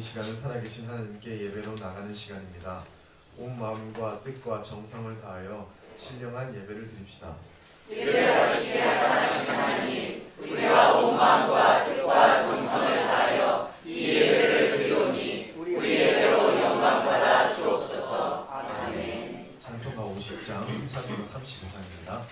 시간은 살아계신 하나님께 예배로 나가는 시간입니다. 온 마음과 뜻과 정성을 다하여 신령한 예배를 드립시다. 예배받으시게 하나님 하나님, 우리가 온 마음과 뜻과 정성을 다하여 이 예배를 드리오니 우리 예배로 영광받아 주옵소서. 아멘. 찬송가 50장, 찬송가 35장입니다.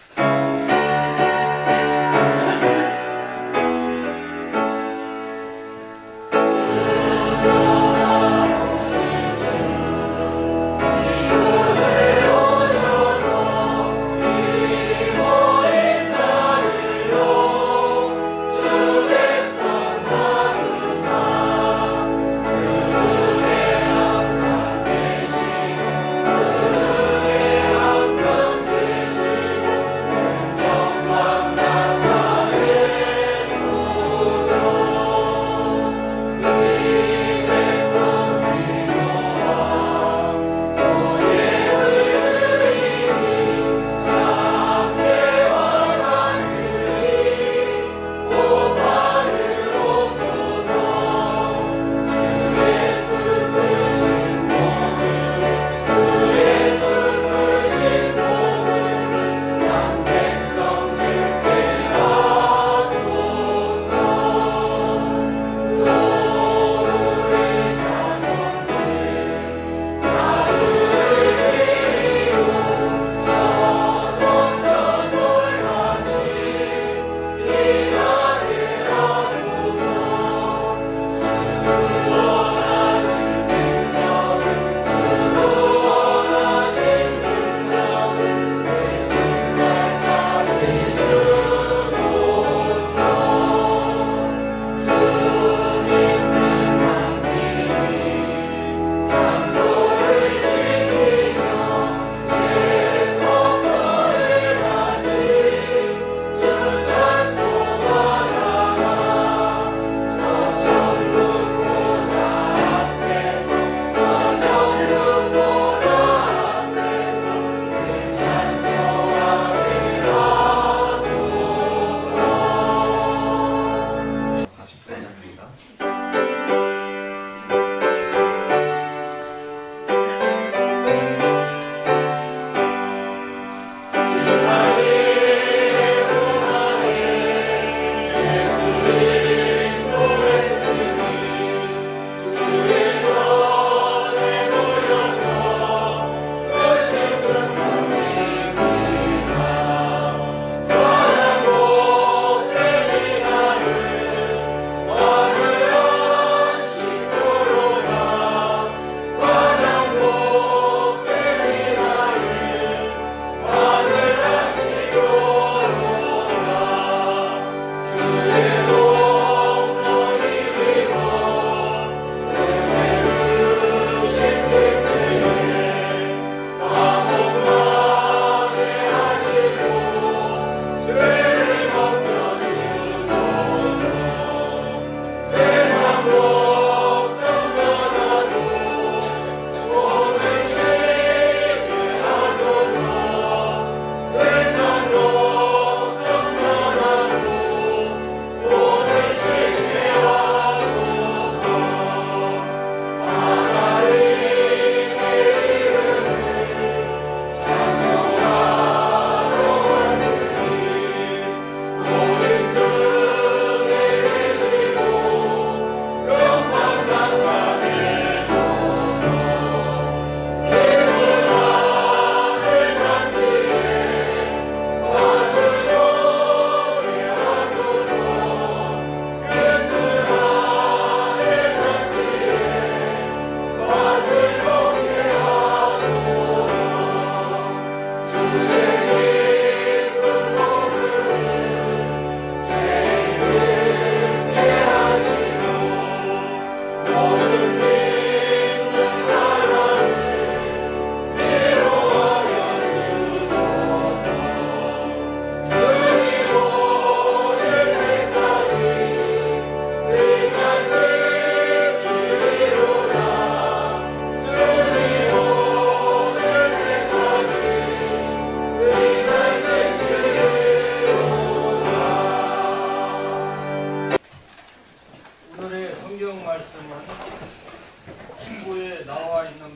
오늘의 성경 말씀은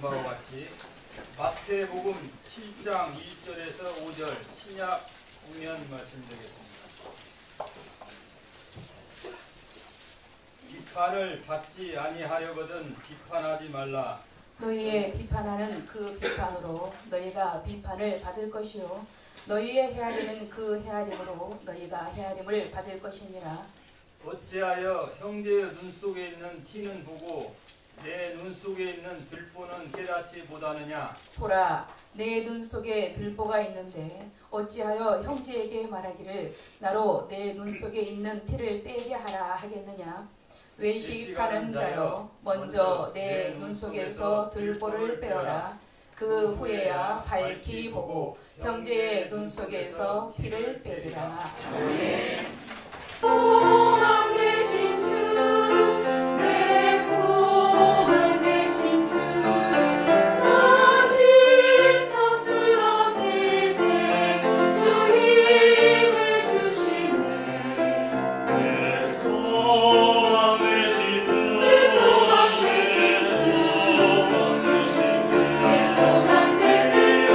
바와 같이 마태복음 7장 1절에서 5절 신약 국면 말씀드리겠습니다. 비판을 받지 아니하려거든 비판하지 말라. 너희의 비판하는 그 비판으로 너희가 비판을 받을 것이요 너희의 헤아리는 그 헤아림으로 너희가 헤아림을 받을 것이니라. 어찌하여 형제의 눈 속에 있는 티는 보고 내 눈 속에 있는 들보는 깨닫지 못하느냐. 보라, 내 눈 속에 들보가 있는데 어찌하여 형제에게 말하기를 나로 내 눈 속에 있는 티를 빼게 하라 하겠느냐. 외식하는 자여, 먼저 내 눈 속에서 들보를 빼어라. 그 후에야 밝히 보고 형제의 눈 속에서 티를 빼리라. 소망 되신 주, 내 소망 되신 주, 나 지쳐 쓰러질 때 주 힘을 주시네. 내 소망 되신 주, 내 소망 되신 주, 내 소망 되신 주,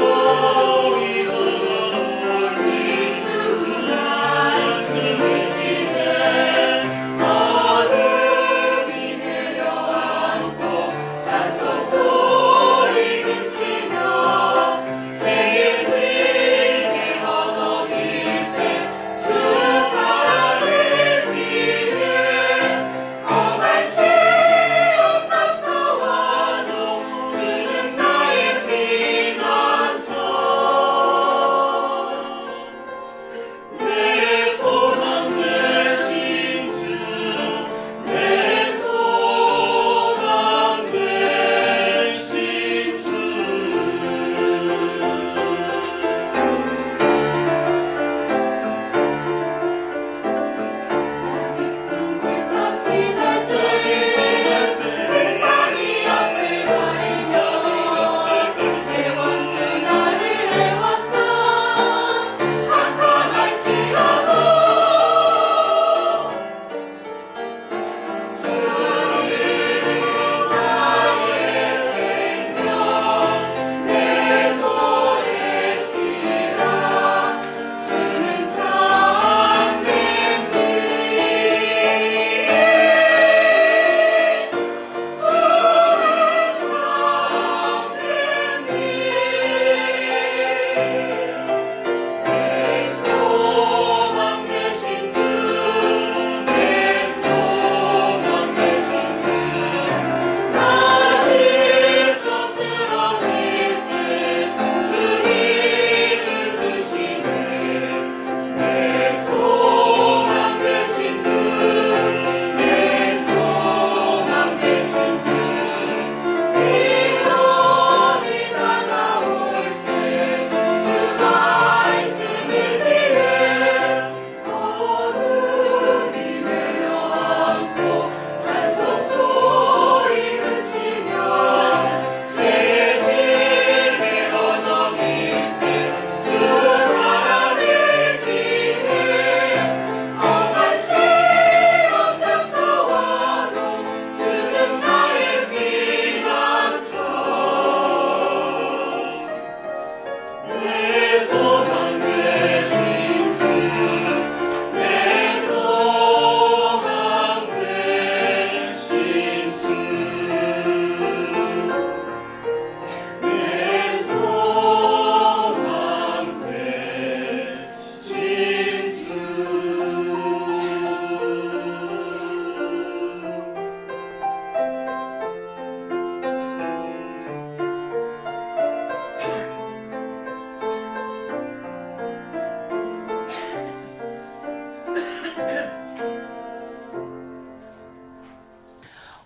오직 주 말씀을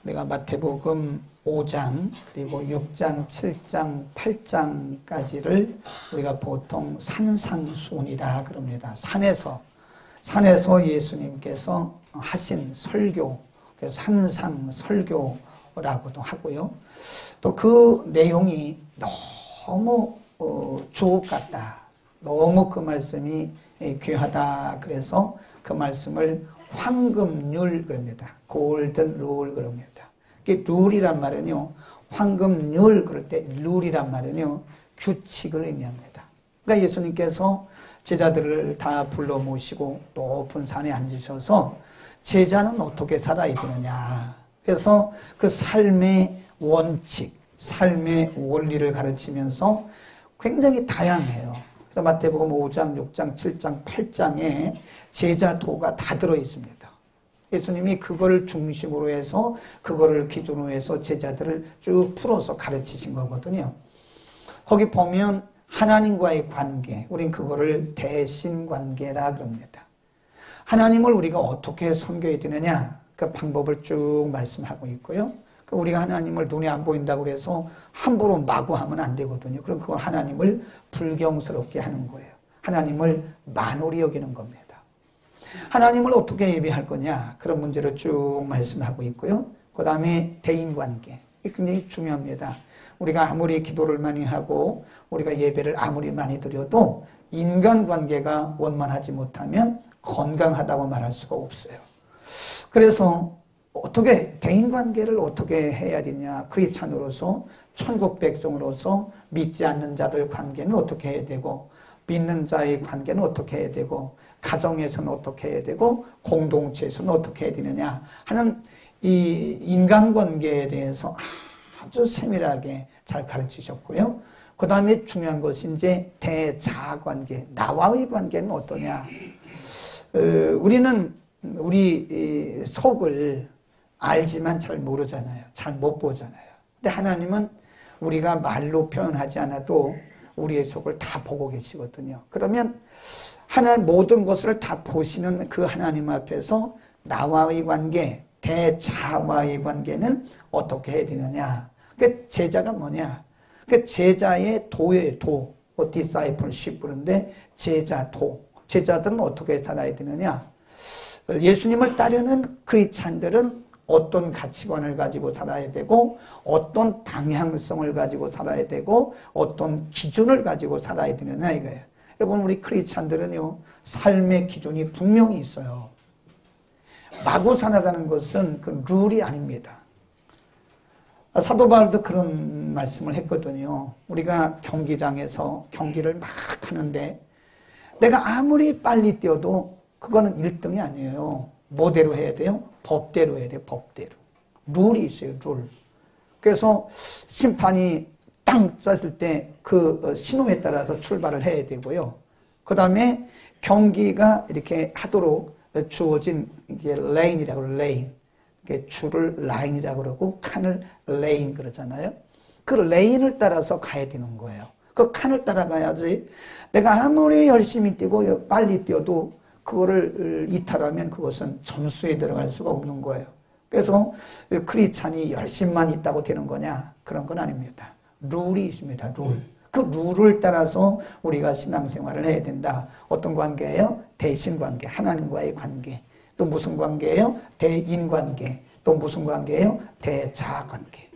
우리가 마태복음 5장 그리고 6장, 7장, 8장까지를 우리가 보통 산상수훈이라 그럽니다. 산에서 예수님께서 하신 설교, 산상설교라고도 하고요. 또 그 내용이 너무 주옥 같다. 너무 그 말씀이 귀하다. 그래서 그 말씀을 황금률 그럽니다. 골든 룰 그럽니다. 룰이란 말은요, 황금률 그럴 때 룰이란 말은요 규칙을 의미합니다. 그러니까 예수님께서 제자들을 다 불러 모시고 높은 산에 앉으셔서 제자는 어떻게 살아야 되느냐. 그래서 그 삶의 원칙, 삶의 원리를 가르치면서 굉장히 다양해요. 그래서 마태복음 5장, 6장, 7장, 8장에 제자도가 다 들어 있습니다. 예수님이 그걸 중심으로 해서 그거를 기준으로 해서 제자들을 쭉 풀어서 가르치신 거거든요. 거기 보면 하나님과의 관계, 우린 그거를 대신관계라 그럽니다. 하나님을 우리가 어떻게 섬겨야 되느냐, 그 방법을 쭉 말씀하고 있고요. 우리가 하나님을 눈에 안 보인다고 해서 함부로 마구 하면 안 되거든요. 그럼 그거 하나님을 불경스럽게 하는 거예요. 하나님을 만홀히 여기는 겁니다. 하나님을 어떻게 예배할 거냐, 그런 문제를 쭉 말씀하고 있고요. 그 다음에 대인관계, 이게 굉장히 중요합니다. 우리가 아무리 기도를 많이 하고 우리가 예배를 아무리 많이 드려도 인간관계가 원만하지 못하면 건강하다고 말할 수가 없어요. 그래서 어떻게 대인관계를 어떻게 해야 되냐, 크리스찬으로서 천국 백성으로서 믿지 않는 자들 관계는 어떻게 해야 되고 믿는 자의 관계는 어떻게 해야 되고 가정에서는 어떻게 해야 되고 공동체에서는 어떻게 해야 되느냐 하는 이 인간관계에 대해서 아주 세밀하게 잘 가르치셨고요. 그 다음에 중요한 것이 이제 대자관계, 나와의 관계는 어떠냐. 우리는 우리 속을 알지만 잘 모르잖아요. 잘 못 보잖아요. 근데 하나님은 우리가 말로 표현하지 않아도 우리의 속을 다 보고 계시거든요. 그러면 하나님 모든 것을 다 보시는 그 하나님 앞에서 나와의 관계, 대자와의 관계는 어떻게 해야 되느냐. 그 제자가 뭐냐. 그 제자의 도예요. 도. discipleship 그런데 제자도. 제자들은 어떻게 살아야 되느냐. 예수님을 따르는 크리스찬들은 어떤 가치관을 가지고 살아야 되고 어떤 방향성을 가지고 살아야 되고 어떤 기준을 가지고 살아야 되느냐 이거예요. 여러분 우리 크리스찬들은요 삶의 기준이 분명히 있어요. 마구 살아가는 것은 그 룰이 아닙니다. 사도 바울도 그런 말씀을 했거든요. 우리가 경기장에서 경기를 막 하는데 내가 아무리 빨리 뛰어도 그거는 1등이 아니에요. 뭐대로 해야 돼요? 법대로 해야 돼요. 법대로. 룰이 있어요. 룰. 그래서 심판이 땅 쐈을 때 그 신호에 따라서 출발을 해야 되고요. 그 다음에 경기가 이렇게 하도록 주어진 이게 레인이라고 그래요. 레인. 줄을 라인이라고 그러고 칸을 레인 그러잖아요. 그 레인을 따라서 가야 되는 거예요. 그 칸을 따라가야지 내가 아무리 열심히 뛰고 빨리 뛰어도 그거를 이탈하면 그것은 점수에 들어갈 수가 없는 거예요. 그래서 크리스찬이 열심만 있다고 되는 거냐? 그런 건 아닙니다. 룰이 있습니다. 룰. 그 룰을 따라서 우리가 신앙생활을 해야 된다. 어떤 관계예요? 대신관계, 하나님과의 관계. 또 무슨 관계예요? 대인관계. 또 무슨 관계예요? 대자관계.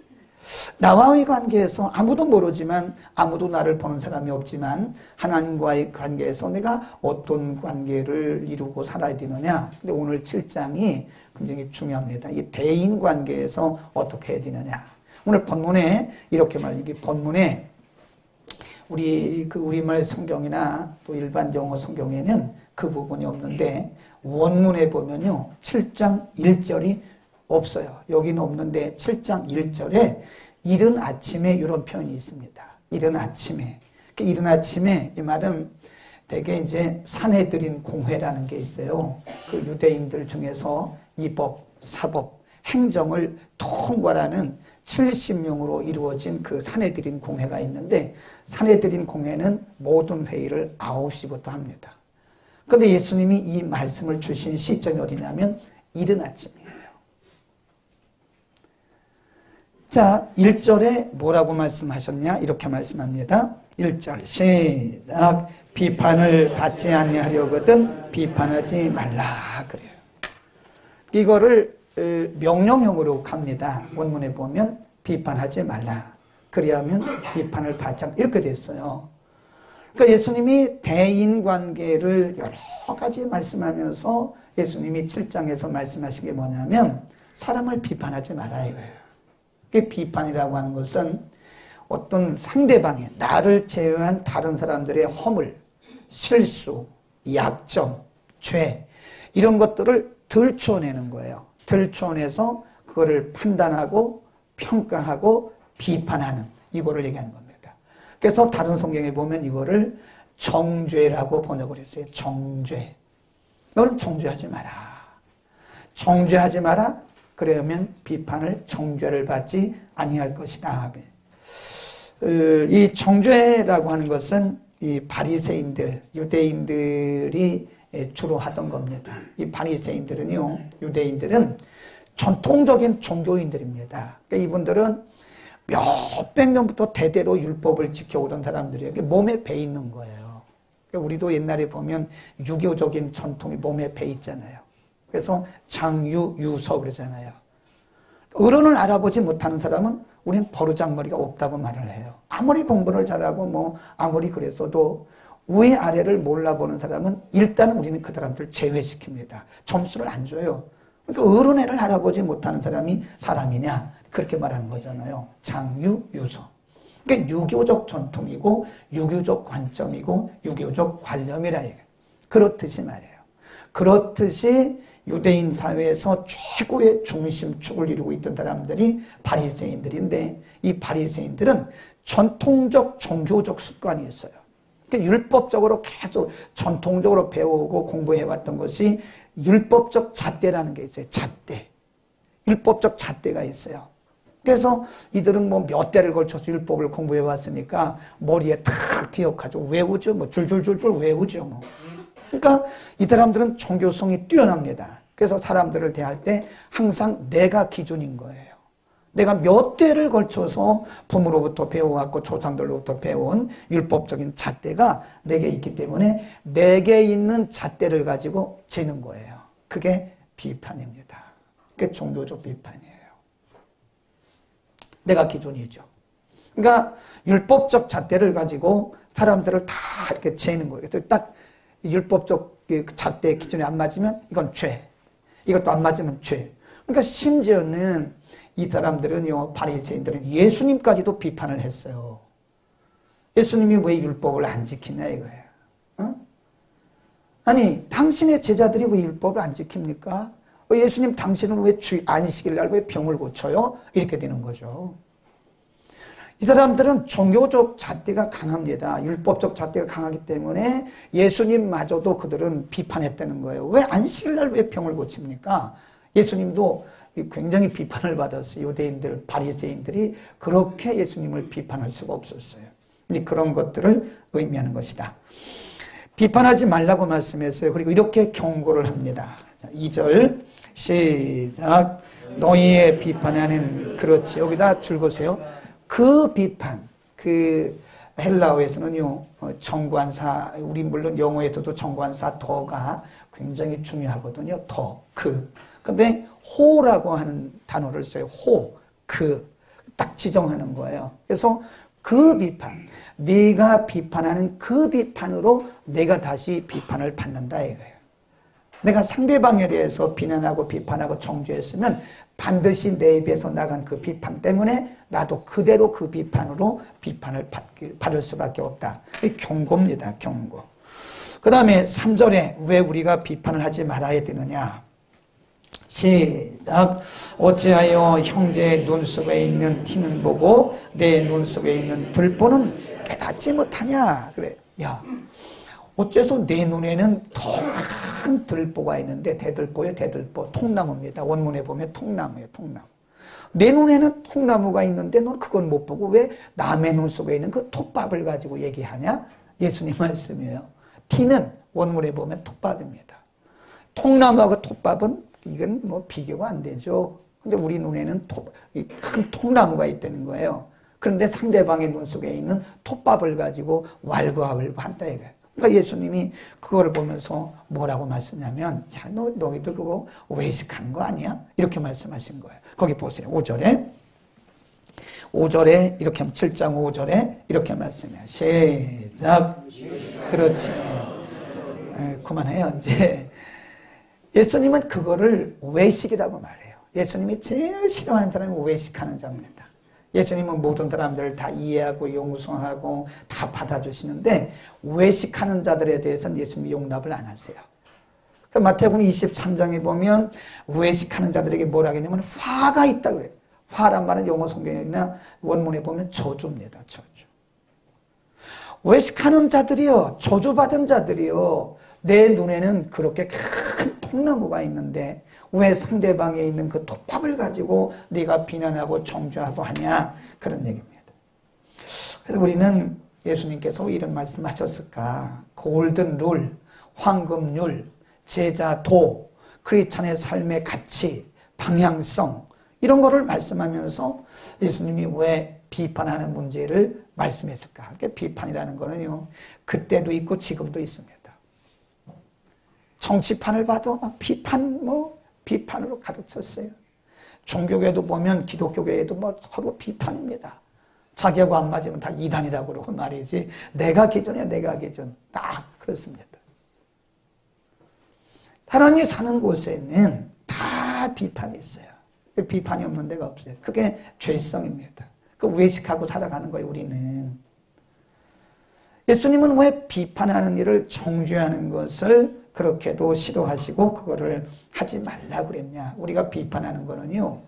나와의 관계에서 아무도 모르지만 아무도 나를 보는 사람이 없지만 하나님과의 관계에서 내가 어떤 관계를 이루고 살아야 되느냐. 근데 오늘 7장이 굉장히 중요합니다. 이 대인관계에서 어떻게 해야 되느냐. 오늘 본문에 이렇게 이게 본문에 우리 그 우리말 성경이나 또 일반 영어 성경에는 그 부분이 없는데 원문에 보면요 7장 1절이 없어요. 여기는 없는데 7장 1절에 이른 아침에 이런 표현이 있습니다. 이른 아침에. 이른 아침에 이 말은 대개 이제 사내들인 공회라는 게 있어요. 그 유대인들 중에서 이법, 사법, 행정을 통괄하는 70명으로 이루어진 그 사내들인 공회가 있는데 사내들인 공회는 모든 회의를 9시부터 합니다. 그런데 예수님이 이 말씀을 주신 시점이 어디냐면 이른 아침이에요. 자, 1절에 뭐라고 말씀하셨냐? 이렇게 말씀합니다. 1절 시작. 비판을 받지 아니하려거든 비판하지 말라 그래요. 이거를 명령형으로 갑니다. 원문에 보면 비판하지 말라. 그리하면 비판을 받지 않 이렇게 됐어요. 그러니까 예수님이 대인관계를 여러 가지 말씀하면서 예수님이 7장에서 말씀하신 게 뭐냐면 사람을 비판하지 말아야 해요. 그 비판이라고 하는 것은 어떤 상대방의 나를 제외한 다른 사람들의 허물, 실수, 약점, 죄 이런 것들을 들춰내는 거예요. 들춰내서 그거를 판단하고 평가하고 비판하는 이거를 얘기하는 겁니다. 그래서 다른 성경에 보면 이거를 정죄라고 번역을 했어요. 정죄. 너는 정죄하지 마라. 정죄하지 마라. 그러면 비판을 정죄를 받지 아니할 것이다. 이 정죄라고 하는 것은 이 바리새인들, 유대인들이 주로 하던 겁니다. 이 바리새인들은요, 유대인들은 전통적인 종교인들입니다. 그러니까 이분들은 몇백 년부터 대대로 율법을 지켜오던 사람들이에요. 몸에 배 있는 거예요. 그러니까 우리도 옛날에 보면 유교적인 전통이 몸에 배 있잖아요. 그래서 장유, 유서 그러잖아요. 어른을 알아보지 못하는 사람은 우리는 버르장머리가 없다고 말을 해요. 아무리 공부를 잘하고 뭐 아무리 그랬어도 위 아래를 몰라보는 사람은 일단 우리는 그 사람들 제외시킵니다. 점수를 안 줘요. 그러니까 어른애를 알아보지 못하는 사람이 사람이냐 그렇게 말하는 거잖아요. 장유, 유서. 그러니까 유교적 전통이고 유교적 관점이고 유교적 관념이라 해요. 그렇듯이 말해요. 그렇듯이 유대인 사회에서 최고의 중심축을 이루고 있던 사람들이 바리새인들인데 이 바리새인들은 전통적 종교적 습관이 있어요. 그러니까 율법적으로 계속 전통적으로 배우고 공부해왔던 것이 율법적 잣대라는 게 있어요. 잣대. 율법적 잣대가 있어요. 그래서 이들은 뭐 몇 대를 걸쳐서 율법을 공부해왔으니까 머리에 탁 기억하죠. 외우죠. 뭐 줄줄줄줄 외우죠. 뭐. 그러니까 이 사람들은 종교성이 뛰어납니다. 그래서 사람들을 대할 때 항상 내가 기준인 거예요. 내가 몇 대를 걸쳐서 부모로부터 배워왔고 조상들로부터 배운 율법적인 잣대가 내게 있기 때문에 내게 있는 잣대를 가지고 재는 거예요. 그게 비판입니다. 그게 종교적 비판이에요. 내가 기준이죠. 그러니까 율법적 잣대를 가지고 사람들을 다 이렇게 재는 거예요. 그래서 딱 율법적 잣대 기준에 안 맞으면 이건 죄. 이것도 안 맞으면 죄. 그러니까 심지어는 이 사람들은요, 바리새인들은 예수님까지도 비판을 했어요. 예수님이 왜 율법을 안 지키냐 이거예요. 어? 아니, 당신의 제자들이 왜 율법을 안 지킵니까? 예수님 당신은 왜 안식일 날 왜 병을 고쳐요? 이렇게 되는 거죠. 이 사람들은 종교적 잣대가 강합니다. 율법적 잣대가 강하기 때문에 예수님마저도 그들은 비판했다는 거예요. 왜 안식일 날 왜 병을 고칩니까? 예수님도 굉장히 비판을 받았어요. 유대인들, 바리새인들이 그렇게 예수님을 비판할 수가 없었어요. 그런 것들을 의미하는 것이다. 비판하지 말라고 말씀했어요. 그리고 이렇게 경고를 합니다. 2절 시작. 너희의 비판하는 그렇지. 여기다 줄 거세요. 그 비판, 그 헬라어에서는요, 정관사, 우리 물론 영어에서도 정관사 더가 굉장히 중요하거든요. 더, 그. 근데 호라고 하는 단어를 써요. 호, 그. 딱 지정하는 거예요. 그래서 그 비판, 네가 비판하는 그 비판으로 내가 다시 비판을 받는다 이거예요. 내가 상대방에 대해서 비난하고 비판하고 정죄했으면 반드시 내 입에서 나간 그 비판 때문에 나도 그대로 그 비판으로 비판을 받을 수밖에 없다. 경고입니다. 경고. 그 다음에 3절에 왜 우리가 비판을 하지 말아야 되느냐. 시작. 어찌하여 형제의 눈 속에 있는 티는 보고 내 눈 속에 있는 들보는 깨닫지 못하냐. 그래. 야, 어째서 내 눈에는 더 큰 들보가 있는데, 대들보예요, 대들보. 통나무입니다. 원문에 보면 통나무예요, 통나무. 내 눈에는 통나무가 있는데 넌 그건 못 보고 왜 남의 눈 속에 있는 그 톱밥을 가지고 얘기하냐? 예수님 말씀이에요. 티는 원문에 보면 톱밥입니다. 통나무하고 톱밥은 이건 뭐 비교가 안 되죠. 근데 우리 눈에는 큰 통나무가 있다는 거예요. 그런데 상대방의 눈 속에 있는 톱밥을 가지고 왈가왈부 한다 이거예요. 그러니까 예수님이 그걸 보면서 뭐라고 말씀하냐면, 야, 너희들 그거 외식하는 거 아니야? 이렇게 말씀하신 거예요. 거기 보세요. 5절에 이렇게 하면 7장 5절에 이렇게 말씀해요. 시작. 그렇지. 그만해요 이제. 예수님은 그거를 외식이라고 말해요. 예수님이 제일 싫어하는 사람이 외식하는 자입니다. 예수님은 모든 사람들을 다 이해하고 용서하고 다 받아주시는데 외식하는 자들에 대해서는 예수님이 용납을 안 하세요. 마태복음 23장에 보면 외식하는 자들에게 뭐라 하냐면 화가 있다 그래요. 화란 말은 영어 성경이나 원문에 보면 저주입니다. 저주. 외식하는 자들이요, 저주받은 자들이요, 내 눈에는 그렇게 큰 통나무가 있는데 왜 상대방에 있는 그 톱밥을 가지고 네가 비난하고 정죄하고 하냐, 그런 얘기입니다. 그래서 우리는 예수님께서 이런 말씀하셨을까? 골든 룰, 황금률, 제자도, 크리스찬의 삶의 가치, 방향성, 이런 거를 말씀하면서 예수님이 왜 비판하는 문제를 말씀했을까? 그러니까 비판이라는 거는요, 그때도 있고 지금도 있습니다. 정치판을 봐도 막 비판으로 가득 찼어요. 종교계도 보면 기독교계에도 뭐 서로 비판입니다. 자기하고 안 맞으면 다 이단이라고 그러고 말이지. 내가 기준이야, 내가 기준. 딱 그렇습니다. 하나님이 사는 곳에는 다 비판이 있어요. 비판이 없는 데가 없어요. 그게 죄성입니다. 그 외식하고 살아가는 거예요, 우리는. 예수님은 왜 비판하는 일을 정죄하는 것을 그렇게도 싫어하시고 그거를 하지 말라고 그랬냐. 우리가 비판하는 거는요,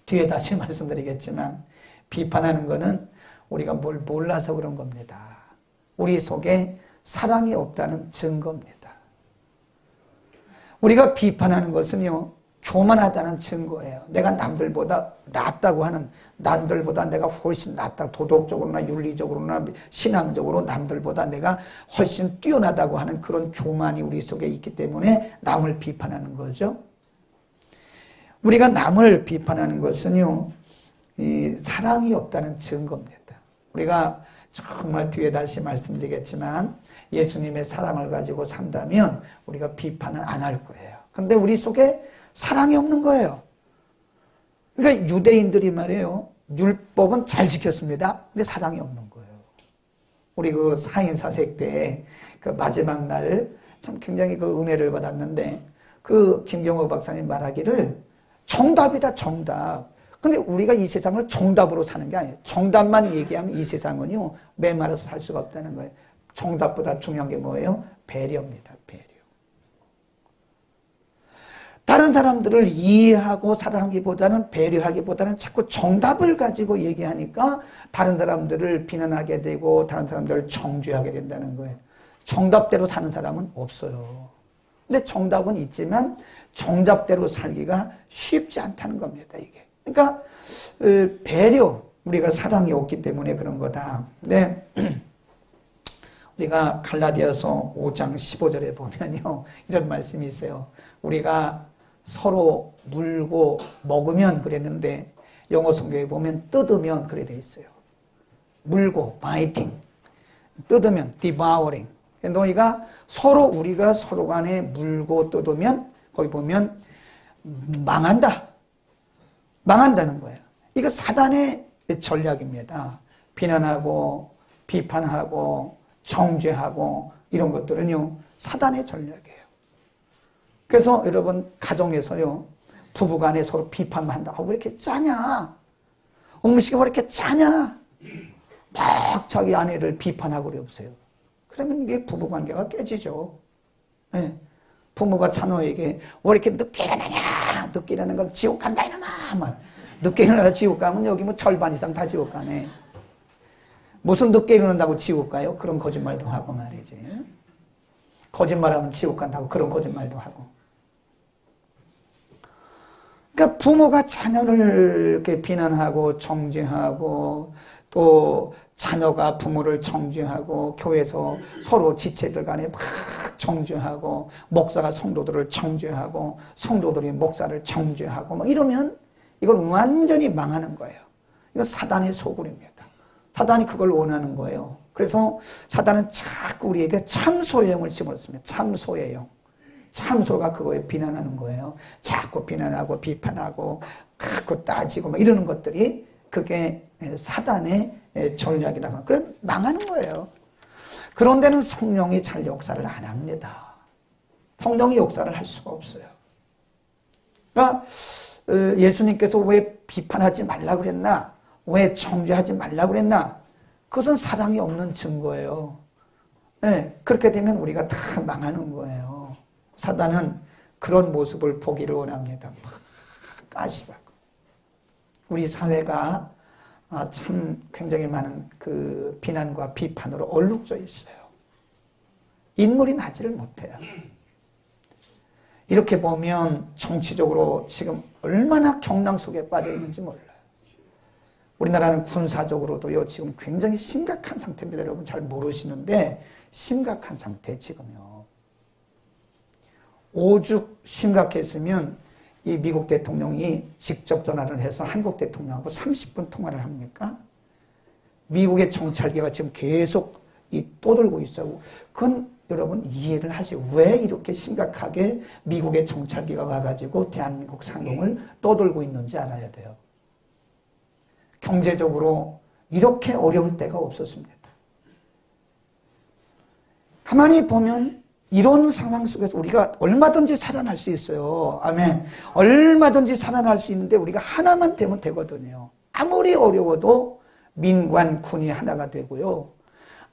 뒤에 다시 말씀드리겠지만 비판하는 거는 우리가 뭘 몰라서 그런 겁니다. 우리 속에 사랑이 없다는 증거입니다. 우리가 비판하는 것은요, 교만하다는 증거예요. 내가 남들보다 낫다고 하는, 남들보다 내가 훨씬 낫다, 도덕적으로나 윤리적으로나 신앙적으로 남들보다 내가 훨씬 뛰어나다고 하는 그런 교만이 우리 속에 있기 때문에 남을 비판하는 거죠. 우리가 남을 비판하는 것은요, 이 사랑이 없다는 증거입니다. 우리가 정말 뒤에 다시 말씀드리겠지만 예수님의 사랑을 가지고 산다면 우리가 비판은 안 할 거예요. 근데 우리 속에 사랑이 없는 거예요. 그러니까 유대인들이 말이에요, 율법은 잘 지켰습니다. 근데 사랑이 없는 거예요. 우리 그 사인사색 때 그 마지막 날 참 굉장히 그 은혜를 받았는데 그 김경호 박사님 말하기를 정답이다, 정답. 근데 우리가 이 세상을 정답으로 사는 게 아니에요. 정답만 얘기하면 이 세상은요, 메말라서 살 수가 없다는 거예요. 정답보다 중요한 게 뭐예요? 배려입니다. 배려. 다른 사람들을 이해하고 사랑하기보다는, 배려하기보다는 자꾸 정답을 가지고 얘기하니까 다른 사람들을 비난하게 되고 다른 사람들을 정죄하게 된다는 거예요. 정답대로 사는 사람은 없어요. 근데 정답은 있지만 정답대로 살기가 쉽지 않다는 겁니다, 이게. 그러니까 배려, 우리가 사랑이 없기 때문에 그런 거다. 네. 우리가 갈라디아서 5장 15절에 보면요, 이런 말씀이 있어요. 우리가 서로 물고 먹으면 그랬는데 영어 성경에 보면 뜯으면 그래 돼 있어요. 물고, biting. 뜯으면 devouring. 너희가 서로, 우리가 서로 간에 물고 뜯으면 거기 보면 망한다. 망한다는 거예요. 이거 사단의 전략입니다. 비난하고 비판하고 정죄하고 이런 것들은요, 사단의 전략이에요. 그래서 여러분, 가정에서요, 부부간에 서로 비판만 한다. 왜 이렇게 짜냐? 음식이 왜 이렇게 짜냐? 막 자기 아내를 비판하고 그러세요. 그러면 이게 부부관계가 깨지죠. 네. 부모가 자녀에게 왜 이렇게 늦게 일어나냐? 늦게 일어나는 건 지옥 간다 이놈아. 늦게 일어나서 지옥 가면 여기 뭐 절반 이상 다 지옥 가네. 무슨 늦게 일어난다고 지옥 가요? 그런 거짓말도 하고 말이지. 거짓말하면 지옥 간다고 그런 거짓말도 하고. 그러니까 부모가 자녀를 이렇게 비난하고 정죄하고 또 자녀가 부모를 정죄하고 교회에서 서로 지체들 간에 막 정죄하고 목사가 성도들을 정죄하고 성도들이 목사를 정죄하고 막 이러면 이건 완전히 망하는 거예요. 이건 사단의 소굴입니다. 사단이 그걸 원하는 거예요. 그래서 사단은 자꾸 우리에게 참소형을 집어넣습니다. 참소예요. 참소가 그거에 비난하는 거예요. 자꾸 비난하고 비판하고 자꾸 따지고 막 이러는 것들이 그게 사단의 전략이라고 하는, 그럼 망하는 거예요. 그런 데는 성령이 잘 역사를 안 합니다. 성령이 역사를 할 수가 없어요. 그러니까 예수님께서 왜 비판하지 말라 그랬나? 왜 정죄하지 말라 그랬나? 그것은 사랑이 없는 증거예요. 네, 그렇게 되면 우리가 다 망하는 거예요. 사단은 그런 모습을 보기를 원합니다. 막 까시하고. 우리 사회가 참 굉장히 많은 그 비난과 비판으로 얼룩져 있어요. 인물이 나지를 못해요. 이렇게 보면 정치적으로 지금 얼마나 경랑 속에 빠져 있는지 몰라요. 우리나라는 군사적으로도요, 지금 굉장히 심각한 상태입니다. 여러분 잘 모르시는데, 심각한 상태, 지금요. 오죽 심각했으면 이 미국 대통령이 직접 전화를 해서 한국 대통령하고 30분 통화를 합니까? 미국의 정찰기가 지금 계속 떠돌고 있어요. 그건 여러분 이해를 하시고, 왜 이렇게 심각하게 미국의 정찰기가 와가지고 대한민국 상공을 떠돌고 있는지 알아야 돼요. 경제적으로 이렇게 어려울 때가 없었습니다. 가만히 보면 이런 상황 속에서 우리가 얼마든지 살아날 수 있어요. 아멘. 얼마든지 살아날 수 있는데 우리가 하나만 되면 되거든요. 아무리 어려워도 민관, 군이 하나가 되고요.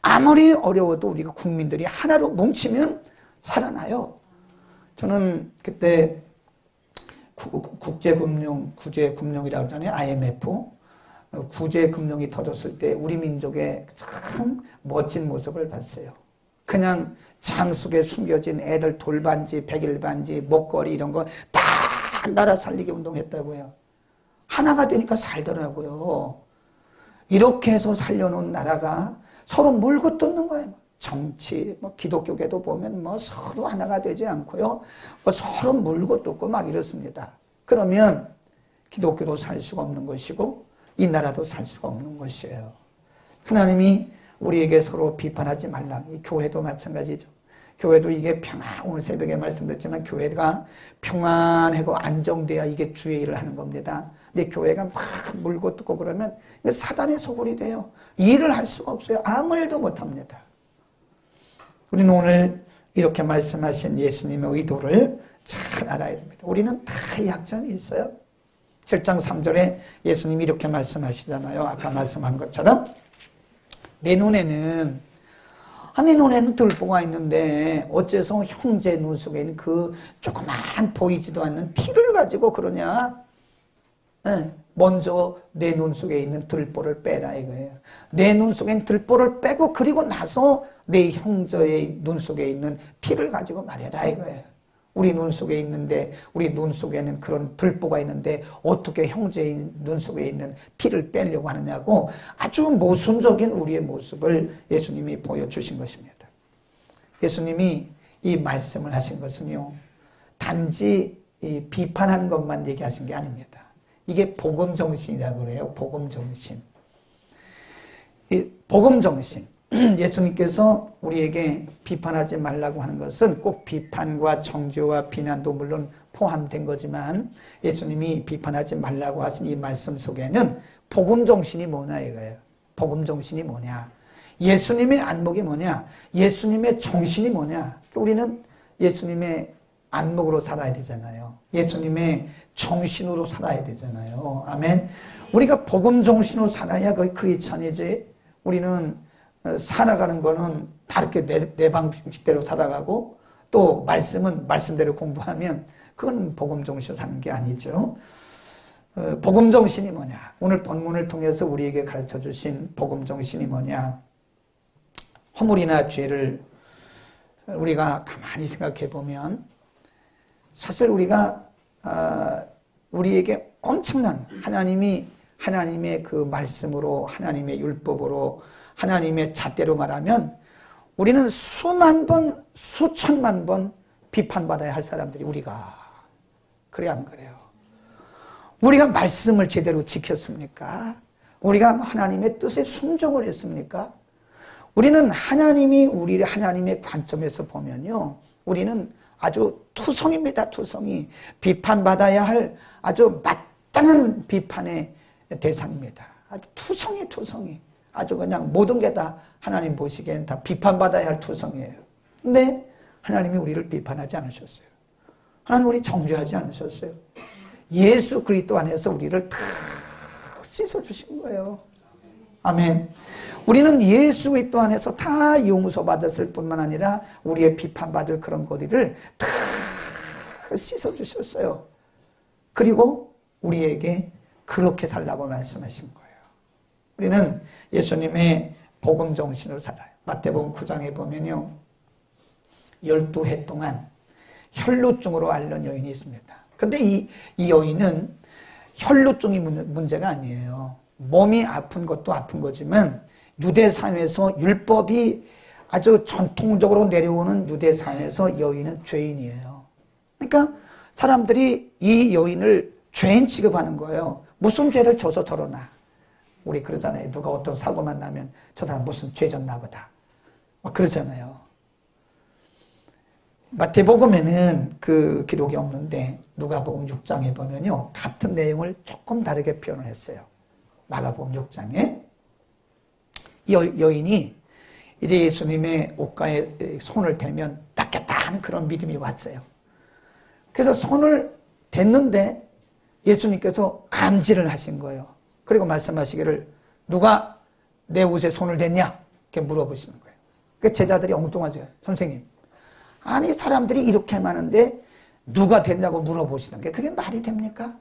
아무리 어려워도 우리가 국민들이 하나로 뭉치면 살아나요. 저는 그때 구제금융이라고 하잖아요. IMF. 구제금융이 터졌을 때 우리 민족의 참 멋진 모습을 봤어요. 그냥 장 속에 숨겨진 애들 돌반지, 백일반지, 목걸이 이런 거 다 나라 살리기 운동했다고요. 하나가 되니까 살더라고요. 이렇게 해서 살려놓은 나라가 서로 물고 뜯는 거예요. 정치, 기독교계도 보면 서로 하나가 되지 않고요. 서로 물고 뜯고 막 이렇습니다. 그러면 기독교도 살 수가 없는 것이고 이 나라도 살 수가 없는 것이에요. 하나님이 우리에게 서로 비판하지 말라. 이 교회도 마찬가지죠. 교회도 이게 오늘 새벽에 말씀드렸지만 교회가 평안하고 안정돼야 이게 주의 일을 하는 겁니다. 근데 교회가 막 물고 뜯고 그러면 사단의 소굴이 돼요. 일을 할 수가 없어요. 아무 일도 못합니다. 우리는 오늘 이렇게 말씀하신 예수님의 의도를 잘 알아야 됩니다. 우리는 다 약점이 있어요. 7장 3절에 예수님이 이렇게 말씀하시잖아요. 아까 말씀한 것처럼 내 눈에는 들보가 있는데 어째서 형제 눈 속에 있는 그 조그만 보이지도 않는 티를 가지고 그러냐? 네, 먼저 내 눈 속에 있는 들보를 빼라 이거예요. 내 눈 속에 있는 들보를 빼고 그리고 나서 내 형제의 눈 속에 있는 티를 가지고 말해라 이거예요. 우리 눈 속에 있는데 우리 눈 속에는 그런 들보가 있는데 어떻게 형제의 눈 속에 있는 티를 빼려고 하느냐고 아주 모순적인 우리의 모습을 예수님이 보여주신 것입니다. 예수님이 이 말씀을 하신 것은요, 단지 비판하는 것만 얘기하신 게 아닙니다. 이게 복음정신이라고 그래요. 복음정신. 이 복음정신. 예수님께서 우리에게 비판하지 말라고 하는 것은 꼭 비판과 정죄와 비난도 물론 포함된 거지만 예수님이 비판하지 말라고 하신 이 말씀 속에는 복음정신이 뭐냐 이거예요. 복음정신이 뭐냐. 예수님의 안목이 뭐냐. 예수님의 정신이 뭐냐. 우리는 예수님의 안목으로 살아야 되잖아요. 예수님의 정신으로 살아야 되잖아요. 아멘. 우리가 복음정신으로 살아야 거의 크리스찬이지. 우리는 살아가는 거는 다르게 내 방식대로 살아가고 또 말씀은 말씀대로 공부하면 그건 복음정신으로 사는 게 아니죠. 복음정신이 뭐냐. 오늘 본문을 통해서 우리에게 가르쳐 주신 복음정신이 뭐냐. 허물이나 죄를 우리가 가만히 생각해 보면 사실 우리가 우리에게 엄청난 하나님의 그 말씀으로 하나님의 율법으로 하나님의 잣대로 말하면 우리는 수만 번, 수천만 번 비판받아야 할 사람들이 우리가. 그래 안 그래요? 우리가 말씀을 제대로 지켰습니까? 우리가 하나님의 뜻에 순종을 했습니까? 우리는 우리 하나님의 관점에서 보면요. 우리는 아주 투성입니다. 투성이. 비판받아야 할 아주 마땅한 비판의 대상입니다. 아주 투성이. 아주 그냥 모든 게 다 하나님 보시기에는 다 비판받아야 할 투성이에요. 근데 하나님이 우리를 비판하지 않으셨어요. 하나님 우리 정죄하지 않으셨어요. 예수 그리스도 안에서 우리를 다 씻어주신 거예요. 아멘. 우리는 예수 그리스도 안에서 다 용서 받았을 뿐만 아니라 우리의 비판받을 그런 것들을 다 씻어주셨어요. 그리고 우리에게 그렇게 살라고 말씀하신 거예요. 우리는 예수님의 복음 정신으로 살아요. 마태복음 9장에 보면요, 12해 동안 혈루증으로 앓는 여인이 있습니다. 근데 이 여인은 혈루증이 문제가 아니에요. 몸이 아픈 것도 아픈 거지만 유대 사회에서 율법이 아주 전통적으로 내려오는 유대 사회에서 여인은 죄인이에요. 그러니까 사람들이 이 여인을 죄인 취급하는 거예요. 무슨 죄를 져서 저러나. 우리 그러잖아요. 누가 어떤 사고만 나면 저 사람 무슨 죄 졌나 보다. 막 그러잖아요. 마태복음에는 그 기록이 없는데 누가복음 6장에 보면요, 같은 내용을 조금 다르게 표현을 했어요. 마가복음 6장에 이 여인이 이제 예수님의 옷가에 손을 대면 낫겠다 하는 그런 믿음이 왔어요. 그래서 손을 댔는데 예수님께서 감지를 하신 거예요. 그리고 말씀하시기를 누가 내 옷에 손을 댔냐? 이렇게 물어보시는 거예요. 그 제자들이 엉뚱하죠. 선생님, 아니 사람들이 이렇게 많은데 누가 됐냐고 물어보시는 게 그게 말이 됩니까?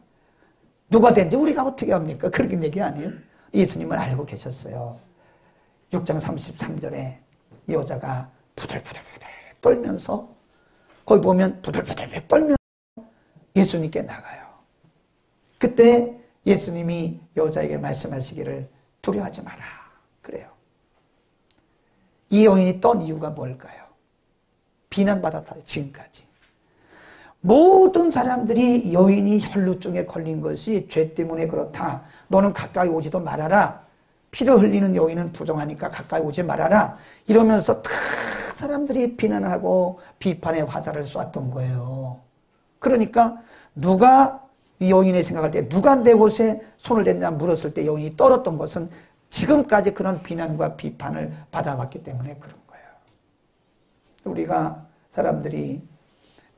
누가 된지 우리가 어떻게 합니까? 그렇게 얘기 아니에요. 예수님을 알고 계셨어요. 6장 33절에 이 여자가 부들부들 떨면서, 거기 보면 부들부들 떨면서 예수님께 나가요. 그때 예수님이 여자에게 말씀하시기를 두려워하지 마라 그래요. 이 여인이 떤 이유가 뭘까요? 비난받았다. 지금까지 모든 사람들이 여인이 혈루증에 걸린 것이 죄 때문에 그렇다, 너는 가까이 오지도 말아라, 피를 흘리는 여인은 부정하니까 가까이 오지 말아라, 이러면서 다 사람들이 비난하고 비판의 화살을 쐈던 거예요. 그러니까 누가 이 여인이 생각할 때 누가 내 옷에 손을 댔냐 물었을 때 여인이 떨었던 것은 지금까지 그런 비난과 비판을 받아왔기 때문에 그런 거예요. 우리가 사람들이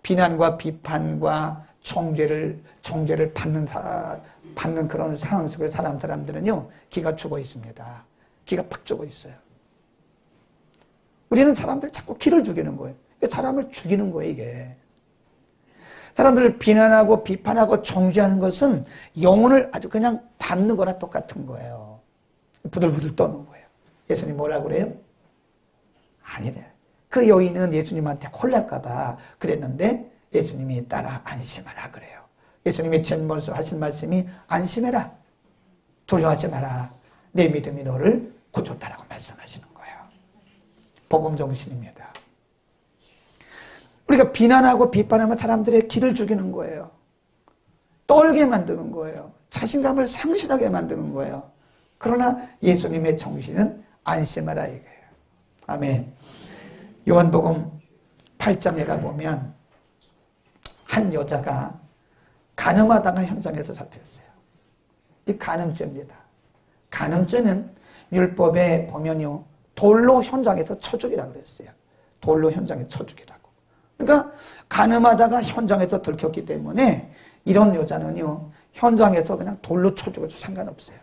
비난과 비판과 정죄를 받는 그런 상황 속에 사람들은요, 기가 죽어 있습니다. 기가 팍 죽어 있어요. 우리는 사람들 자꾸 기를 죽이는 거예요. 사람을 죽이는 거예요, 이게. 사람들을 비난하고 비판하고 정죄하는 것은 영혼을 아주 그냥 밟는 거나 똑같은 거예요. 부들부들 떠는 거예요. 예수님 뭐라고 그래요? 아니래. 그 여인은 예수님한테 혼날까 봐 그랬는데 예수님이 따라 안심하라 그래요. 예수님이 전번에 하신 말씀이 안심해라, 두려워하지 마라, 내 믿음이 너를 구줬다라고 말씀하시는 거예요. 복음 정신입니다. 우리가 비난하고 비판하면 사람들의 기를 죽이는 거예요. 떨게 만드는 거예요. 자신감을 상실하게 만드는 거예요. 그러나 예수님의 정신은 안심하라 이거예요. 아멘. 요한복음 8장에 가보면 한 여자가 간음하다가 현장에서 잡혔어요. 이 간음죄입니다. 간음죄는 율법에 보면요, 돌로 현장에서 쳐 죽이라고 그랬어요. 돌로 현장에서 쳐 죽이라고. 그러니까 간음하다가 현장에서 들켰기 때문에 이런 여자는요, 현장에서 그냥 돌로 쳐 죽어도 상관없어요.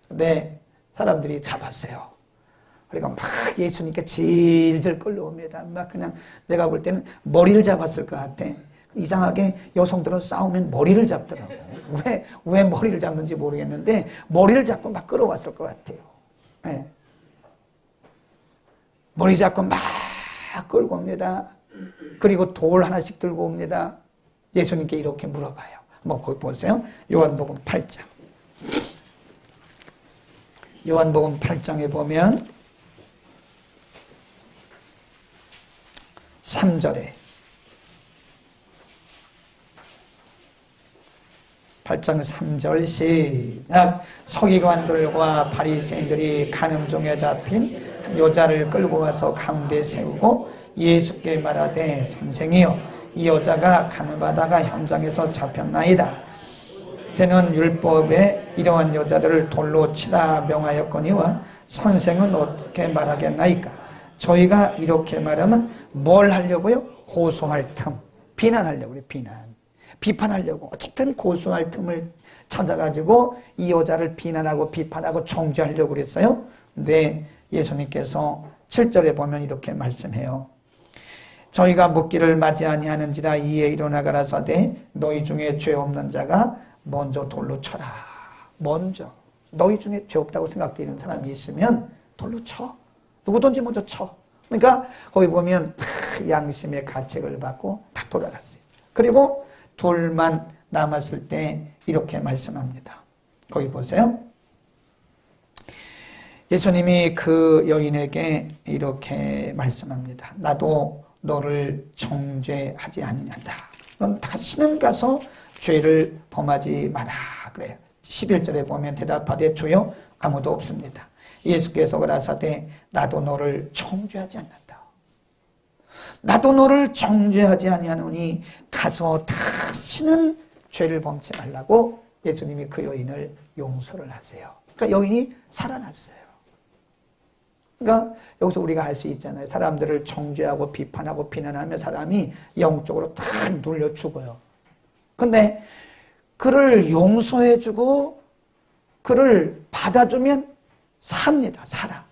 근데 사람들이 잡았어요. 그러니까 막 예수님께 질질 끌려옵니다. 막 그냥 내가 볼 때는 머리를 잡았을 것 같아. 이상하게 여성들은 싸우면 머리를 잡더라고. 왜 머리를 잡는지 모르겠는데 머리를 잡고 막 끌어왔을 것 같아요. 네. 머리 잡고 막 끌고 옵니다. 그리고 돌 하나씩 들고 옵니다. 예수님께 이렇게 물어봐요. 한번 거기 보세요. 요한복음 8장. 요한복음 8장에 보면 3절에 8장 3절 시작. 서기관들과 바리새인들이 간음 중에 잡힌 여자를 끌고 와서 가운데 세우고 예수께 말하되 선생이여, 이 여자가 간음하다가 현장에서 잡혔나이다. 저는 율법에 이러한 여자들을 돌로 치라 명하였거니와 선생은 어떻게 말하겠나이까? 저희가 이렇게 말하면 뭘 하려고요? 고소할 틈, 비난하려고요. 비난. 비판하려고 어쨌든 고소할 틈을 찾아가지고 이 여자를 비난하고 비판하고 정죄하려고 그랬어요. 근데 예수님께서 7절에 보면 이렇게 말씀해요. 저희가 묻기를 맞이 아니하는지라 이에 일어나 가라사대 너희 중에 죄 없는 자가 먼저 돌로 쳐라. 먼저 너희 중에 죄 없다고 생각되는 사람이 있으면 돌로 쳐. 누구든지 먼저 쳐. 그러니까 거기 보면 양심의 가책을 받고 다 돌아갔어요. 그리고 둘만 남았을 때 이렇게 말씀합니다. 거기 보세요. 예수님이 그 여인에게 이렇게 말씀합니다. 나도 너를 정죄하지 않는다. 넌 다시는 가서 죄를 범하지 마라. 그래요. 11절에 보면 대답하되 주여 아무도 없습니다. 예수께서 가라사대 나도 너를 정죄하지 않는다. 나도 너를 정죄하지 아니하노니 가서 다시는 죄를 범치 말라고 예수님이 그 여인을 용서를 하세요. 그러니까 여인이 살아났어요. 그러니까 여기서 우리가 알 수 있잖아요. 사람들을 정죄하고 비판하고 비난하며 사람이 영적으로 탁 눌려 죽어요. 근데 그를 용서해주고 그를 받아주면 삽니다. 살아.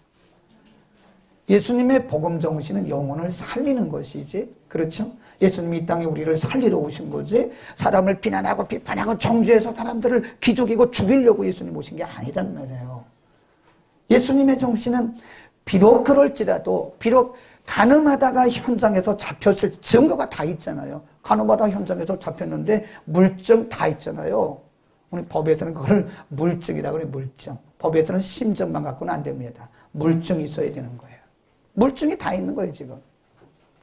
예수님의 복음 정신은 영혼을 살리는 것이지. 그렇죠? 예수님이 이 땅에 우리를 살리러 오신 거지. 사람을 비난하고 비판하고 정죄해서 사람들을 기죽이고 죽이려고 예수님 오신 게 아니란 말이에요. 예수님의 정신은 비록 그럴지라도 비록 가늠하다가 현장에서 잡혔을 증거가 다 있잖아요. 가늠하다가 현장에서 잡혔는데 물증 다 있잖아요. 우리 법에서는 그걸 물증이라고 그래요. 물증. 법에서는 심증만 갖고는 안 됩니다. 물증이 있어야 되는 거예요. 물증이 다 있는 거예요, 지금.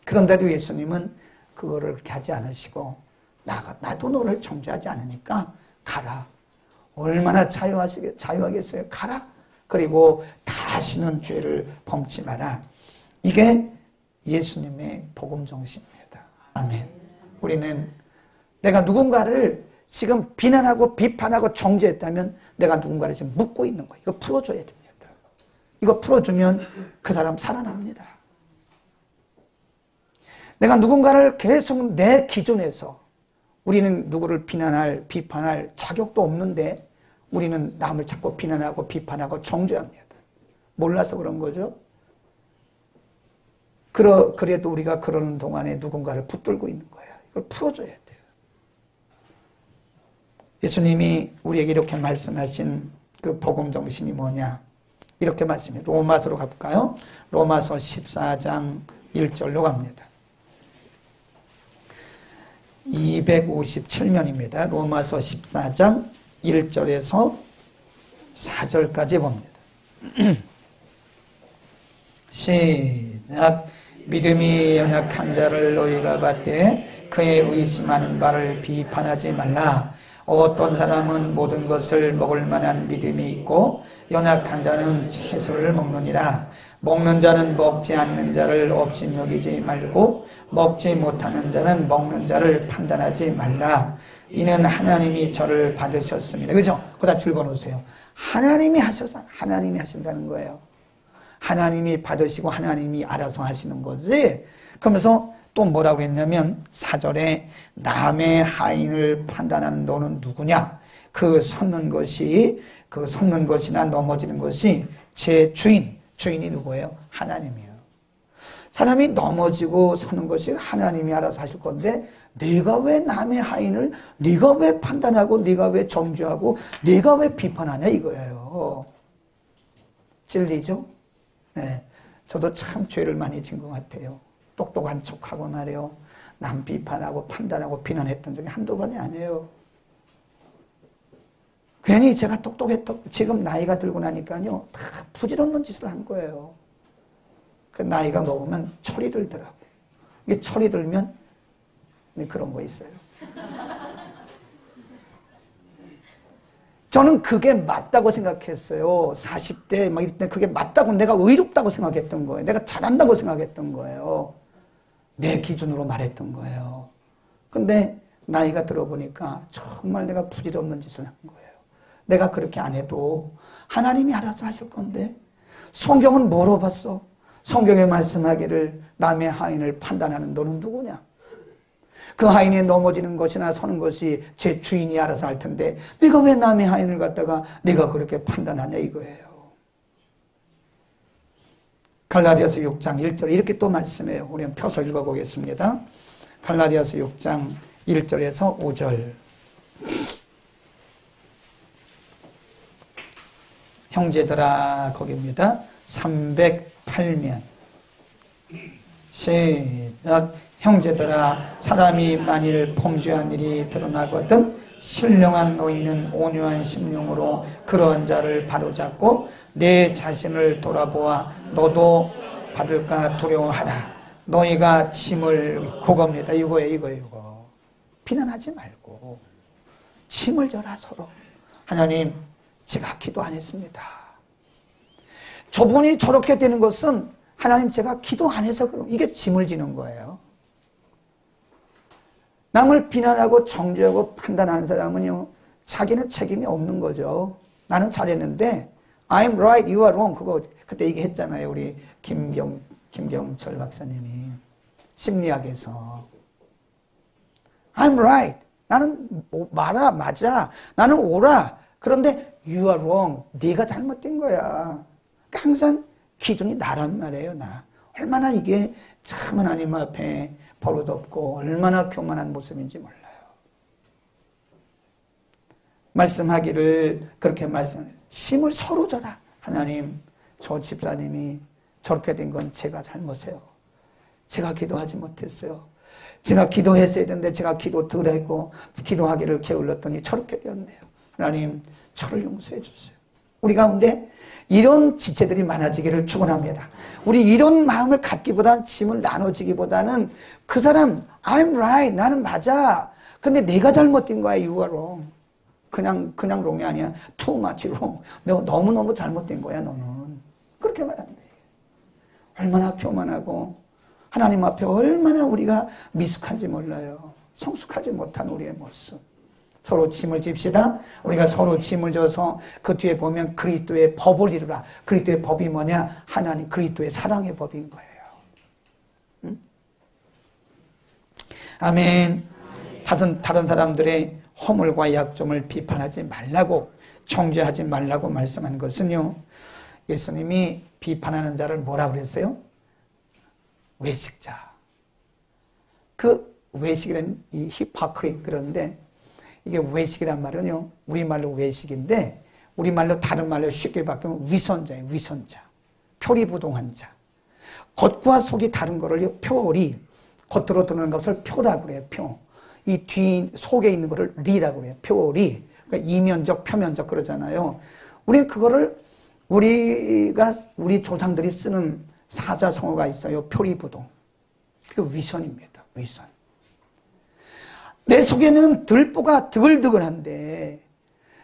그런데도 예수님은 그거를 그렇게 하지 않으시고 나도 너를 정죄하지 않으니까 가라. 얼마나 자유하겠어요. 가라. 그리고 다시는 죄를 범치 마라. 이게 예수님의 복음 정신입니다. 아멘. 우리는 내가 누군가를 지금 비난하고 비판하고 정죄했다면 내가 누군가를 지금 묶고 있는 거예요. 이거 풀어줘야 됩니다. 이거 풀어주면 그 사람 살아납니다. 내가 누군가를 계속 내 기준에서 우리는 누구를 비난할, 비판할 자격도 없는데 우리는 남을 자꾸 비난하고 비판하고 정죄합니다. 몰라서 그런 거죠. 그래도 우리가 그러는 동안에 누군가를 붙들고 있는 거예요. 이걸 풀어줘야 돼요. 예수님이 우리에게 이렇게 말씀하신 그 복음 정신이 뭐냐? 이렇게 말씀해요. 로마서로 가볼까요? 로마서 14장 1절로 갑니다. 257면입니다. 로마서 14장 1절에서 4절까지 봅니다. 시작. 믿음이 연약한 자를 너희가 받되 그의 의심하는 바를 비판하지 말라. 어떤 사람은 모든 것을 먹을 만한 믿음이 있고 연약한 자는 채소를 먹느니라. 먹는 자는 먹지 않는 자를 업신여기지 말고 먹지 못하는 자는 먹는 자를 판단하지 말라. 이는 하나님이 저를 받으셨습니다. 그죠? 그다 읽어놓으세요. 하나님이 하셔서 하나님이 하신다는 거예요. 하나님이 받으시고 하나님이 알아서 하시는 거지. 그러면서 또 뭐라고 했냐면 4절에 남의 하인을 판단하는 너는 누구냐? 그 섰는 것이나 넘어지는 것이 제 주인이 누구예요? 하나님이에요. 사람이 넘어지고 서는 것이 하나님이 알아서 하실 건데 네가 왜 남의 하인을 네가 왜 판단하고 네가 왜 정죄하고 네가 왜 비판하냐 이거예요. 찔리죠? 네, 저도 참 죄를 많이 진 것 같아요. 똑똑한 척하고 말이에요. 남 비판하고 판단하고 비난했던 적이 한두 번이 아니에요. 괜히 제가 똑똑했던 지금 나이가 들고 나니까요. 다 부질없는 짓을 한 거예요. 그 나이가 먹으면 철이 들더라고요. 이게 철이 들면 그런 거 있어요. 저는 그게 맞다고 생각했어요. 40대 막 이럴 때 그게 맞다고 내가 의롭다고 생각했던 거예요. 내가 잘한다고 생각했던 거예요. 내 기준으로 말했던 거예요. 근데 나이가 들어보니까 정말 내가 부질없는 짓을 한 거예요. 내가 그렇게 안 해도 하나님이 알아서 하실 건데 성경은 뭐로 봤어? 성경에 말씀하기를 남의 하인을 판단하는 너는 누구냐? 그 하인이 넘어지는 것이나 서는 것이 제 주인이 알아서 할 텐데 네가 왜 남의 하인을 갖다가 네가 그렇게 판단하냐 이거예요. 갈라디아서 6장 1절 이렇게 또 말씀해요. 우리는 펴서 읽어보겠습니다. 갈라디아서 6장 1절에서 5절. 형제들아, 거기입니다. 308면 시작. 형제들아, 사람이 만일 범죄한 일이 드러나거든 신령한 노인은 온유한 심령으로 그런 자를 바로잡고 내 자신을 돌아보아 너도 받을까 두려워하라. 너희가 짐을 그겁니다. 이거 비난하지 말고 짐을 져라 서로. 하나님, 제가 기도 안 했습니다. 저분이 저렇게 되는 것은 하나님 제가 기도 안 해서 그럼 이게 짐을 지는 거예요. 남을 비난하고 정죄하고 판단하는 사람은요, 자기는 책임이 없는 거죠. 나는 잘했는데 I'm right, you are wrong. 그거 그때 얘기했잖아요. 우리 김경철 박사님이 심리학에서 I'm right. 나는 맞아. 나는 옳아. 그런데 you are wrong. 네가 잘못된 거야. 그러니까 항상 기준이 나란 말이에요. 나. 얼마나 이게 참 하나님 앞에 버릇없고 얼마나 교만한 모습인지 몰라요. 말씀하기를 그렇게 심을 서로 져라. 하나님, 저 집사님이 저렇게 된 건 제가 잘못해요. 제가 기도하지 못했어요. 제가 기도했어야 되는데 제가 기도 덜 했고 기도하기를 게을렀더니 저렇게 되었네요. 하나님, 저를 용서해 주세요. 우리 가운데 이런 지체들이 많아지기를 축원합니다. 우리 이런 마음을 갖기보다는 짐을 나눠지기보다는 그 사람 I'm right, 나는 맞아. 근데 내가 잘못된 거야, you are wrong. 그냥 wrong이 아니야. too much wrong. 내가 너무너무 잘못된 거야, 너는. 그렇게 말한대. 얼마나 교만하고 하나님 앞에 얼마나 우리가 미숙한지 몰라요. 성숙하지 못한 우리의 모습. 서로 짐을 집시다. 우리가 서로 짐을 져서 그 뒤에 보면 그리스도의 법을 이루라. 그리스도의 법이 뭐냐? 하나님 그리스도의 사랑의 법인 거예요. 응? 아멘. 다른 사람들의 허물과 약점을 비판하지 말라고, 정죄하지 말라고 말씀한 것은요, 예수님이 비판하는 자를 뭐라 그랬어요? 외식자. 그 외식이라는 이 히포크리트, 그런데 이게 외식이란 말은요, 우리말로 외식인데 우리말로 다른 말로 쉽게 바꾸면 위선자예요. 위선자. 표리부동한 자. 겉과 속이 다른 거를 표리, 겉으로 드러나는 것을 표라고 그래요. 표. 이 뒤 속에 있는 거를 리라고 그래요. 표리. 그러니까 이면적, 표면적 그러잖아요. 우리는 그거를 우리 조상들이 쓰는 사자성어가 있어요. 표리부동. 그 위선입니다. 위선. 내 속에는 들보가 드글드글한데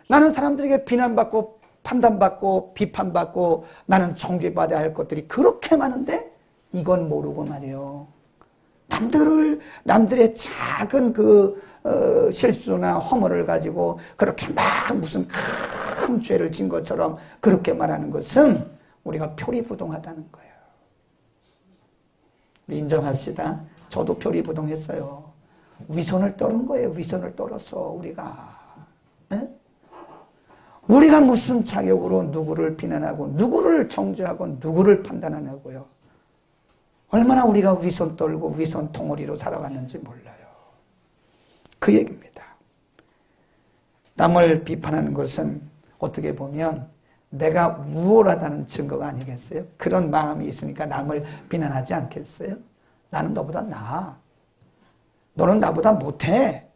나는 사람들에게 비난받고 판단받고 비판받고 나는 정죄받아야 할 것들이 그렇게 많은데 이건 모르고 말이에요. 남들의 작은 실수나 허물을 가지고 그렇게 막 무슨 큰 죄를 진 것처럼 그렇게 말하는 것은 우리가 표리부동하다는 거예요. 우리 인정합시다. 저도 표리부동했어요. 위선을 떨은 거예요. 위선을 떨었어, 우리가. 에? 우리가 무슨 자격으로 누구를 비난하고 누구를 정죄하고 누구를 판단하냐고요. 얼마나 우리가 위선 떨고 위선 덩어리로 살아갔는지 몰라요. 그 얘기입니다. 남을 비판하는 것은 어떻게 보면 내가 우월하다는 증거가 아니겠어요? 그런 마음이 있으니까 남을 비난하지 않겠어요? 나는 너보다 나아. 너는 나보다 못해.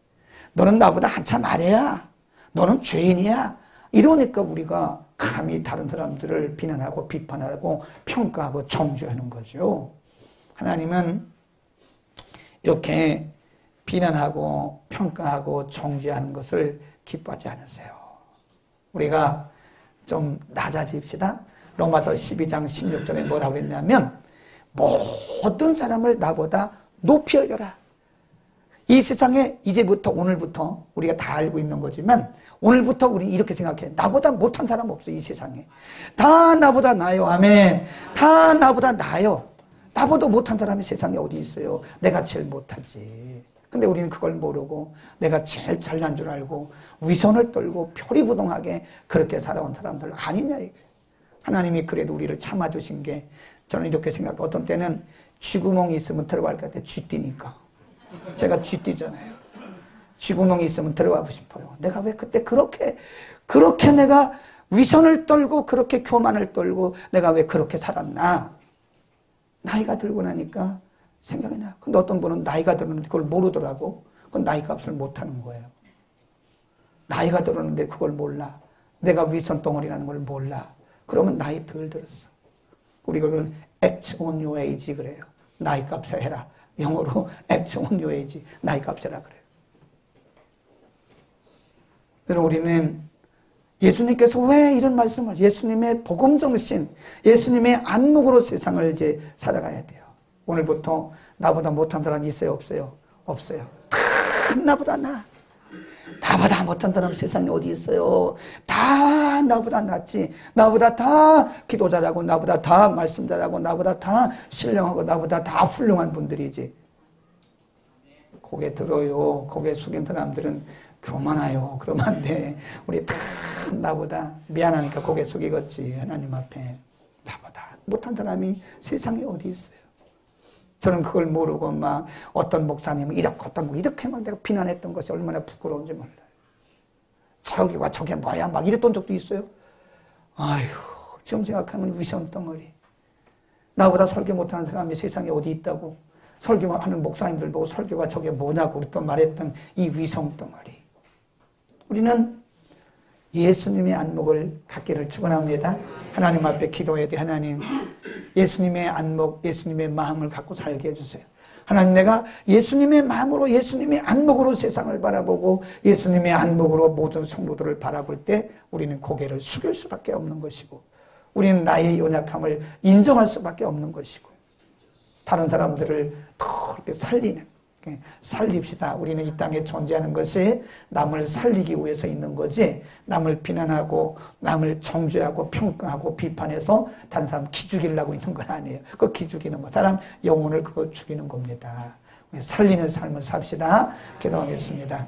너는 나보다 한참 아래야. 너는 죄인이야. 이러니까 우리가 감히 다른 사람들을 비난하고 비판하고 평가하고 정죄하는 거죠. 하나님은 이렇게 비난하고 평가하고 정죄하는 것을 기뻐하지 않으세요. 우리가 좀 낮아집시다. 로마서 12장 16절에 뭐라고 그랬냐면 모든 사람을 나보다 높이 여겨라. 이 세상에 이제부터 오늘부터 우리가 다 알고 있는 거지만 오늘부터 우리 이렇게 생각해. 나보다 못한 사람 없어, 이 세상에. 다 나보다 나아요. 아멘. 다 나보다 나아요. 나보다 못한 사람이 세상에 어디 있어요. 내가 제일 못하지. 근데 우리는 그걸 모르고 내가 제일 잘난 줄 알고 위선을 떨고 표리부동하게 그렇게 살아온 사람들 아니냐 이게. 하나님이 그래도 우리를 참아주신 게 저는 이렇게 생각해요. 어떤 때는 쥐구멍이 있으면 들어갈 것 같아요. 쥐띠니까. 제가 쥐띠잖아요. 쥐구멍이 있으면 들어가고 싶어요. 내가 왜 그때 그렇게 내가 위선을 떨고 그렇게 교만을 떨고 내가 왜 그렇게 살았나. 나이가 들고 나니까 생각이 나. 근데 어떤 분은 나이가 들었는데 그걸 모르더라고. 그건 나이 값을 못하는 거예요. 나이가 들었는데 그걸 몰라. 내가 위선 덩어리라는 걸 몰라. 그러면 나이 덜 들었어. 우리가 그건 act on your age 그래요. 나이 값을 해라. 영어로 act on your age. 나이 값이라 그래요. 그래서 우리는 예수님께서 왜 이런 말씀을, 예수님의 복음 정신, 예수님의 안목으로 세상을 이제 살아가야 돼요. 오늘부터 나보다 못한 사람이 있어요? 없어요? 없어요. 다 나보다 나보다 못한 사람 세상에 어디 있어요? 다 나보다 낫지. 나보다 다 기도 잘하고, 나보다 다 말씀 잘하고, 나보다 다 신령하고, 나보다 다 훌륭한 분들이지. 고개 들어요. 고개 숙인 사람들은 교만해요. 그러면 안 돼. 우리 다 나보다 미안하니까 고개 숙이겠지. 하나님 앞에. 나보다 못한 사람이 세상에 어디 있어요? 저는 그걸 모르고 막 어떤 목사님은 이렇게 막 내가 비난했던 것이 얼마나 부끄러운지 몰라요. 저기가 저게 뭐야 막 이랬던 적도 있어요. 아휴, 지금 생각하면 위선 덩어리. 나보다 설교 못하는 사람이 세상에 어디 있다고. 설교하는 목사님들 보고 설교가 저게 뭐냐고 또 말했던 이 위선 덩어리. 우리는 예수님의 안목을 갖기를 축원합니다. 하나님 앞에 기도해야 돼. 하나님, 예수님의 안목, 예수님의 마음을 갖고 살게 해주세요. 하나님, 내가 예수님의 마음으로, 예수님의 안목으로 세상을 바라보고 예수님의 안목으로 모든 성도들을 바라볼 때 우리는 고개를 숙일 수밖에 없는 것이고, 우리는 나의 연약함을 인정할 수밖에 없는 것이고, 다른 사람들을 더 이렇게 살립시다. 우리는 이 땅에 존재하는 것이 남을 살리기 위해서 있는 거지, 남을 비난하고 남을 정죄하고 평가하고 비판해서 다른 사람 기죽이려고 있는 건 아니에요. 그 기죽이는 거, 사람 영혼을 그거 죽이는 겁니다. 살리는 삶을 삽시다. 기도하겠습니다.